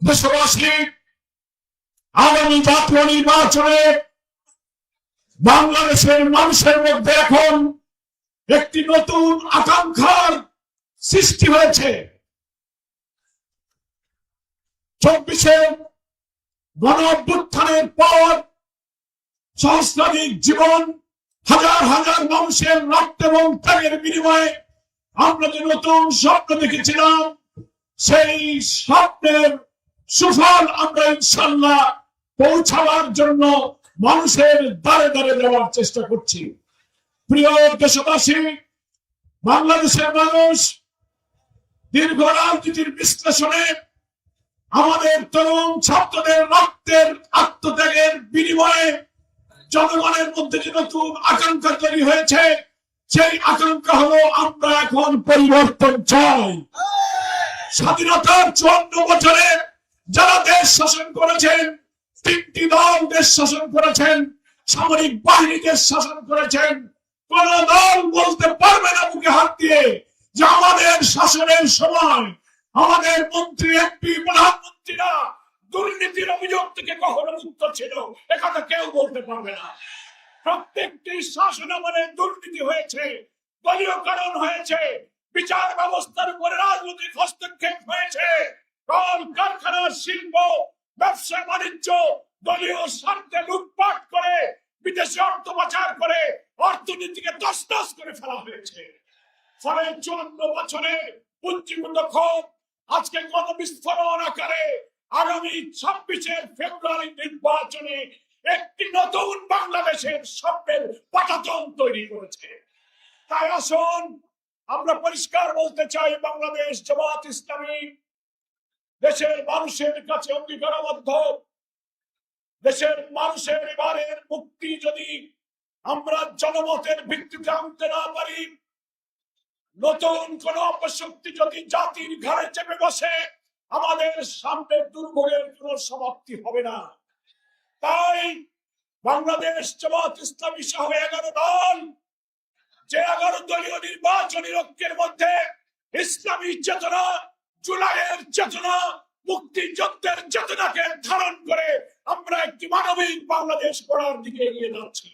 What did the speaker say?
দেশবাসী, আগামী জাতীয় নির্বাচনে বাংলাদেশের মানুষের মধ্যে এখন একটি নতুন আকাঙ্ক্ষার সৃষ্টি হয়েছে। 24-এ গণ অভ্যুত্থানের পর সহস্রাধিক জীবন, হাজার হাজার মানুষের রক্ত এবং ত্যাগের বিনিময়ে আমরা যে নতুন স্বপ্ন দেখেছিলাম, সেই স্বপ্নের সুফল আমরা ইনশাআল্লাহ পৌঁছাবার জন্য মানুষের দ্বারে দ্বারে যাওয়ার চেষ্টা করছি। প্রিয় দেশবাসী, বাংলাদেশের মানুষ দীর্ঘ রাজনীতির বিশ্লেষণে আমাদের তরুণ ছাত্রদের রক্তের আত্মত্যাগের বিনিময়ে জনগণের মধ্যে যে নতুন আকাঙ্ক্ষা তৈরি হয়েছে, সেই আকাঙ্ক্ষা হলো আমরা এখন পরিবর্তন চাই। স্বাধীনতার 54 বছরে যারা দেশ শাসন করেছেন, 3টি দল দেশ শাসন করেছেন, সামরিক বাহিনী দেশ শাসন করেছেন, কোন দল বলতে পারবে না বুকে হাত দিয়ে যে আমাদের শাসনের সময় আমাদের মন্ত্রী, এমপি, প্রধানমন্ত্রীরা দুর্নীতির অভিযোগ থেকে কখনো মুক্ত ছিল। একথা কেউ বলতে পারবে না। প্রত্যেকটি শাসন আমলে দুর্নীতি হয়েছে, দলীয়করণ হয়েছে, বিচার ব্যবস্থার উপরে রাজনৈতিক হস্তক্ষেপ হয়েছে, কল কারখানা, শিল্প, ব্যবসা বাণিজ্য দলীয় স্বার্থে লুটপাট করে বিদেশে অর্থ পাচার করে অর্থনীতিকে তছনছ করে ফেলা হয়েছে। ফলে 54 বছরে পুঞ্জীভূত ক্ষোভ আজকে গণবিস্ফোরণ আকারে আগামী 26 ফেব্রুয়ারি নির্বাচনে একটি নতুন বাংলাদেশের স্বপ্নের পাটাতন তৈরি করেছে। তাই আসুন আমরা পরিষ্কার বলতে চাই, বাংলাদেশ জামাত ইসলামী দেশের মানুষের কাছে অঙ্গীকারবদ্ধ। দেশের মানুষের এবারের মুক্তি যদি আমরা জনমতের ভিত্তিতে আনতে না পারি, নতুন কোন অপশক্তি যদি জাতির ঘাড়ে চেপে বসে, আমাদের সামনের দুর্ভোগের কোন সমাপ্তি হবে না। তাই বাংলাদেশ জামাত ইসলামী সহ 11 দল, যে 11 দলীয় নির্বাচনী ঐক্যের মধ্যে ইসলামী চেতনা, জুলাইয়ের চেতনা, মুক্তিযুদ্ধের চেতনাকে ধারণ করে আমরা একটি মানবিক বাংলাদেশ গড়ার দিকে এগিয়ে যাচ্ছি।